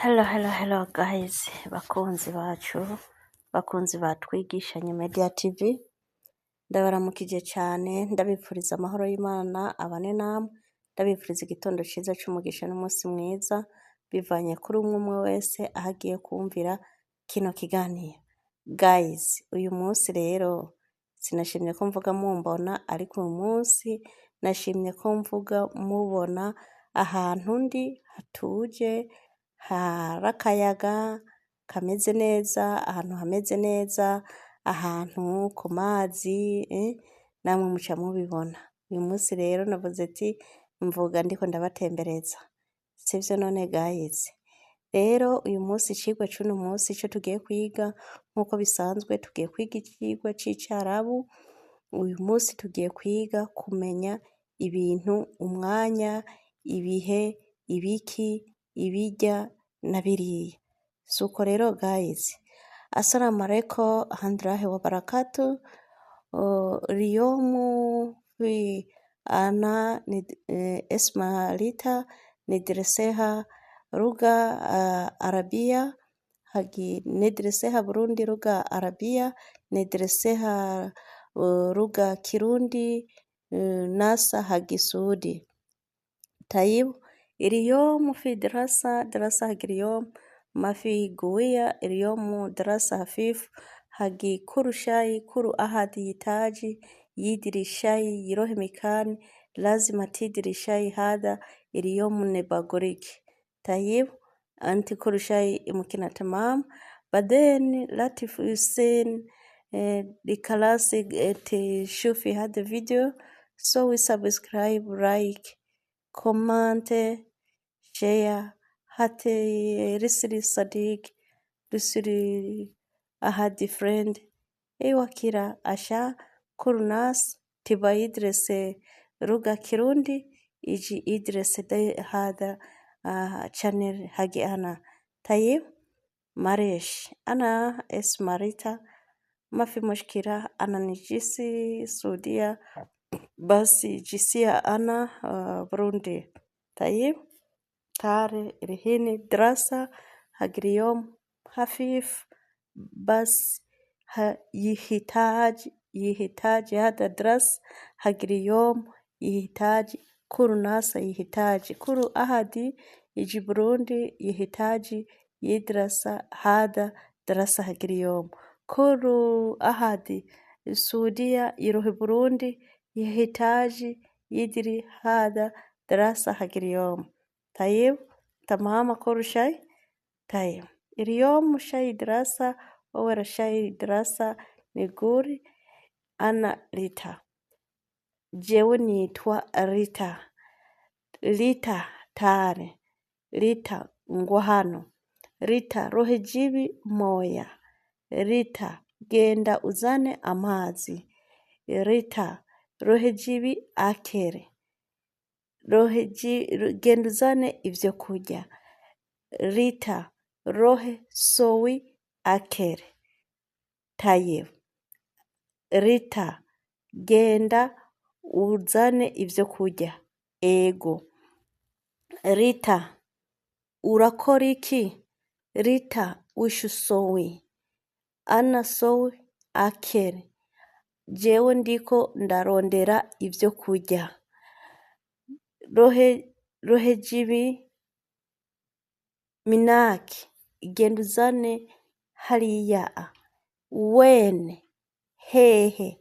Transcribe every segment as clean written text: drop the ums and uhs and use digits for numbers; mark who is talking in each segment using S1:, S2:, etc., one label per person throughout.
S1: Hello guys, bakunzi bacu, bakunzi batwigishanye Media TV, ndabaramukije cyane, ndabipfuriza amahoro y'Imana abane namwe, ndabipfuriza igitondo ciza c'umugisha n'umunsi mwiza, bivanye kuri umwe wese ahagiye kumvira kino kiganiro. Guys, uyu munsi rero sinashimye ko mvuga mumbona, ariko uyu munsi nashimye ko mvuga mubona ahantu ndi hatuje, hari akayaga kameze neza, ahantu hameze neza, ahantu ku mazi, namwe muca mubibona. Uyu munsi rero navuze ati mvuga ndiko ndabatembereza, sivyo none guys? Rero uyu munsi icigwa c'uno munsi ico tugiye kwiga nk'uko bisanzwe tugiye kwiga icigwa c'icarabu. Uyu munsi tugiye kwiga kumenya ibintu, umwanya, ibihe, ibiki, ibijya na biriya. Suko rero guys, assalamu alaikum handurahi wa barakatu. Riyomu fi ana اسمها ريتا ندرسها لغة عربية هاجي ندرسها بروندي لغة عربية ندرسها لغة كيروندي ناسا هاجي سودي. طيب اليوم في دراسة اليوم ما في قوية، اليوم دراسة خفيف هاجي كل شيء كل أحد يحتاج يدري شيء يروح مكان لازم تدري شيء هذا اليوم نبقولك. طيب أنت كل شيء ممكن تمام، بعدين لا تنسين لكلاس تشوفي هذا الفيديو، سوي سبسكرايب لايك كومنت شير، حتى رسلي صديق رسلي أحد فريند ايوه كده عشان كل ناس تبقى يدرس لغة كيروندي يجي يدرس هذا channel حقي أنا. طيب معلش أنا اسمي ريتا، ما في مشكلة، أنا نجيسي سعودية بس جنسية أنا بروندي. طيب تاري الحين دراسة حق اليوم خفيف، بس يحتاج هذا الدرس حق اليوم، يحتاج كل ناس، يحتاج كل أحد يجي بروندي يحتاج يدرس هذا دراسة حق اليوم. كل أحد السعودية يروح بروندي يحتاج يدري هذا دراسة حق اليوم. طيب تمام كل شيء؟ طيب اليوم شيء دراسة، أول شيء دراسة نقول أنا ريتا، جوني توا ريتا، ريتا تاري، ريتا ngwahano، ريتا rohe jibi moya، ريتا genda uzane amazi، ريتا rohe jibi akere، genda uzane ivyo kurya، ريتا rohe sowi akere. Tayeb Rita genda uzane ivyo kurya. Ego. Rita urakora iki? Rita wishu sowi. Ana sowi akere. Jewe ndiko ndarondera ivyo kurya. Rohe jibi minaki genda uzane hariya. Wene hehe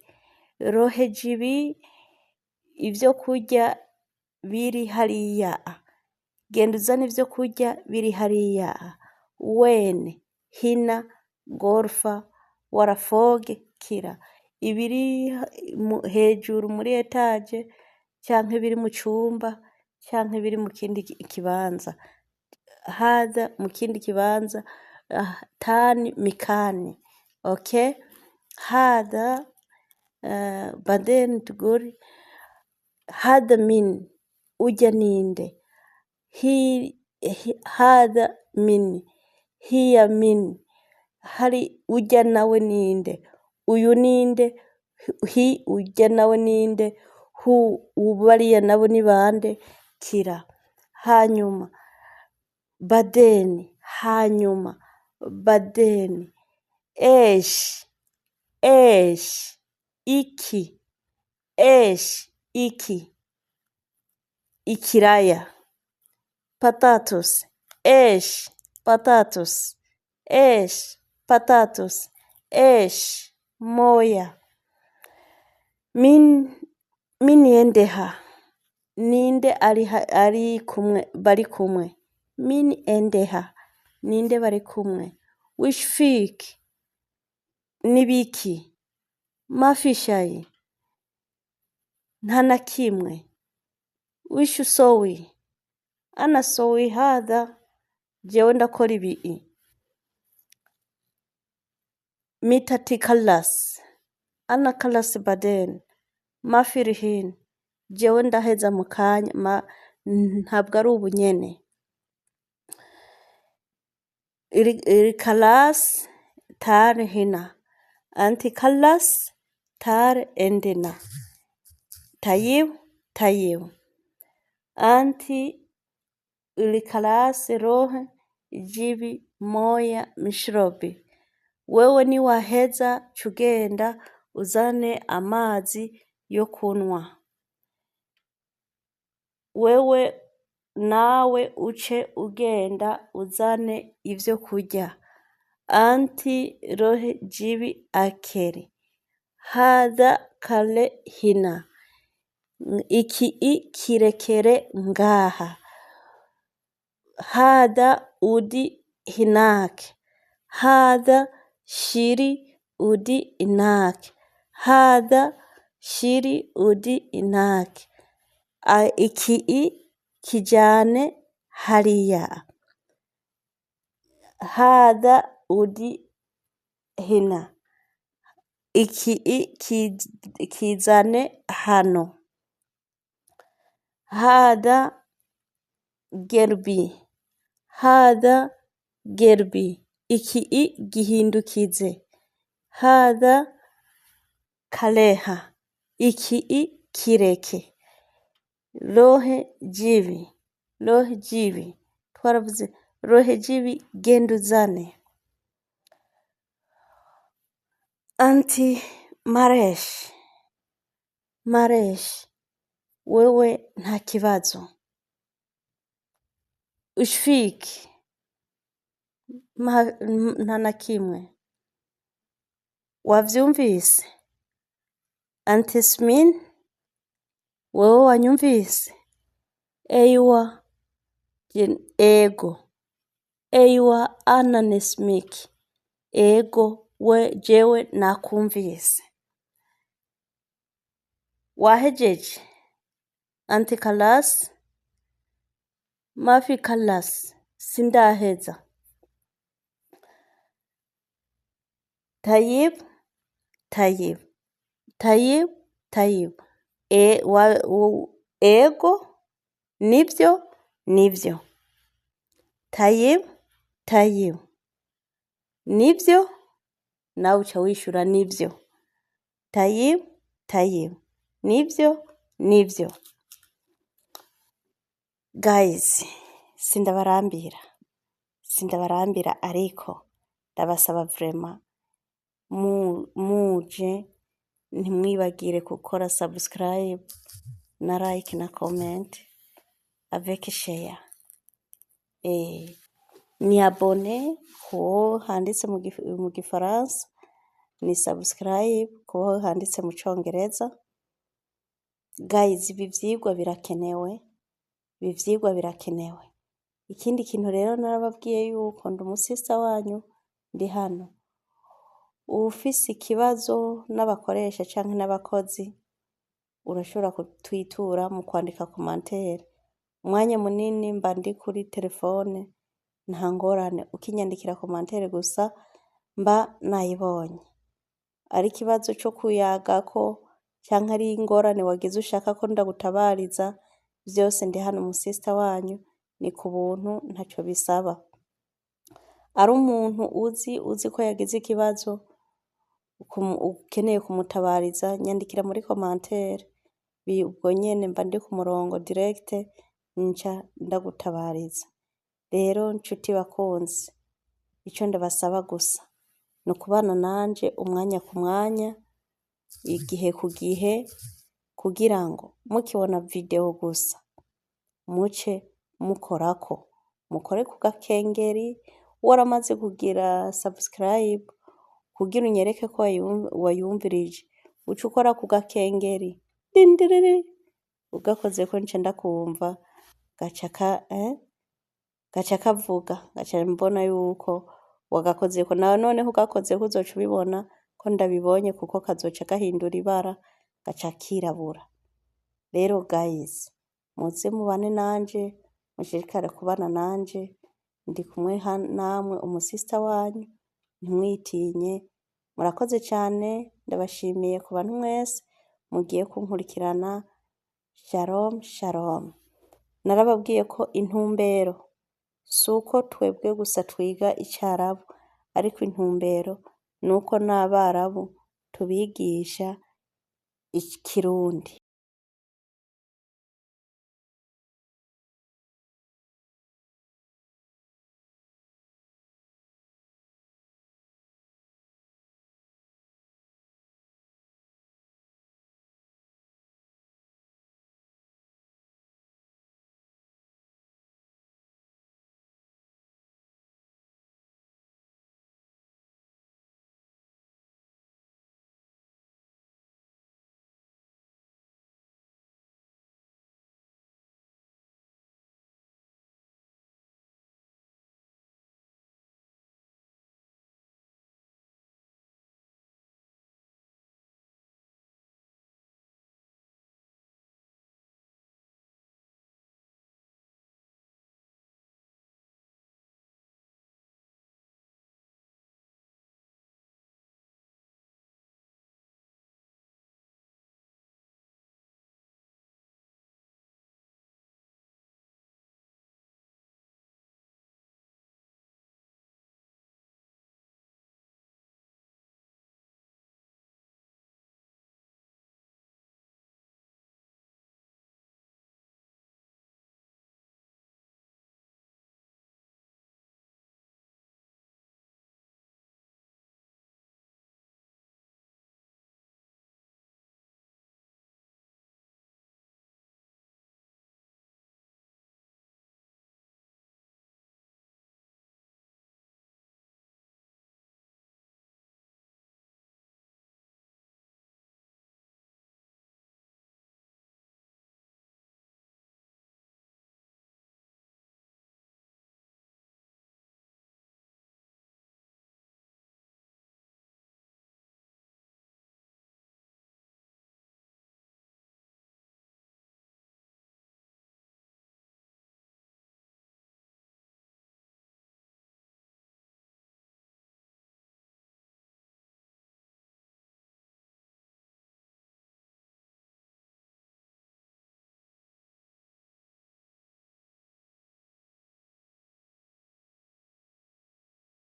S1: rohe jibi ivyo kurya biri hariya, genda uzane ivyo kurya biri hariya. Wene hina gorfa warafoge kira, ibiri hejuru muri etage canke biri mu cumba canke biri mu kindi kibanza, hada mu kindi kibanza tani mikani. Okay, هذا بعدين تقول هذا من وجنينده، هذا من هي من hari ujya nawe ninde, uyu ninde, hi ujya nawe ninde, bariya nabo ni bande. Kira hanyuma badeni hanyuma badeni esh esh iki esh iki ikiraya potatoes esh potatoes esh potatoes esh moya miniendeha ninde ari kumwe bari kumwe miniendeha ninde bari kumwe which fig nibiki mafishayi nta na kimwe which sowi ana sowi hadha jewe ndakora ibi mitati kalas ana kalas baden mafirihin jewe ndaheza mu kanya ntabwo ari ubunyene iri kalas tar hina anti kalas tar endena tayiw anti iri kalas rohe jibi moya mishrobi wewe ni waheza cugenda uzane amazi yo kunwa wewe nawe uce ugenda uzane ivyo kurya anti rohe jibi akeri hadha kale hina iki kirekere ngaha hadha udi hinake hadha shiri udi inake hadha shiri udi inake iki kijane hariya hadha udi hina iki kizane hano hadha gerbi iki gihindukize hadha kaleha iki kireke rohe jibi twaravuze rohe jibi genduzane anti maresh wewe nta kibazo ushfiki nta na kimwe wavyumvise antismin wewe wanyumvise eiwa ego eiwa ananesmiki ego jewe nakumvise wahejeje anti kalas mafi kalas sindaheza tayib ego nivyo tayib nivyo nawe uca wishura nivyo tayib nivyo guys sindabarambira ariko ndabasaba vraiment muje ntimwibagire gukora subscribe na like na comment avec share ni abone ho handitse mu gifaransa ni subscribe ko handitse mu congereza guys ibi vyigwa birakenewe ikindi kintu rero narababwiye yuko ndi umusista wanyu ndi hano ufise ikibazo n'abakoresha canke n'abakozi urashobora kutwitura mu kwandika commentaire umwanya munini mba ndi kuri telefone nta ngorane ukinyandikira commentaire gusa mba nayibonye ari ikibazo cyo kuyagako canke ari ingorane wagize ushaka ko ndagutabariza vyose ndi hano umusista wanyu ni ku buntu ntaco bisaba ari umuntu uzi ko yagize ikibazo ukeneye kumutabariza nyandikira muri commentaire ubwo nyene mba ndi ku murongo direct nca ndagutabariza Rero nshuti bakunzi, ico ndabasaba gusa ni ukubana nanje umwanya ku mwanya, igihe ku gihe, kugira ngo mukibona video gusa muce mukorako, mukore ku gakengeri, waramaze kugira subscribe kugira unyereke ko wayumvirije, uce ukora ku gakengeri dindiriri, ugakozeko nce ndakumva gaca kavuga, ngaca mbona yuko wagakozeko, nawe noneho ugakozeko uzoca ubibona ko ndabibonye kuko kazoca gahindura ibara gaca kirabura. Rero guys, muze mubane nanje, mushishikare kubana nanje, ndi kumwe namwe umusista wanyu, ntimwitinye, murakoze cane, ndabashimiye ku bantu mwese mugiye kunkurikirana. Shalom shalom. Narababwiye ko intumbero suko twebwe gusa twiga icarabu, ariko intumbero nuko n'abarabu tubigisha ikirundi.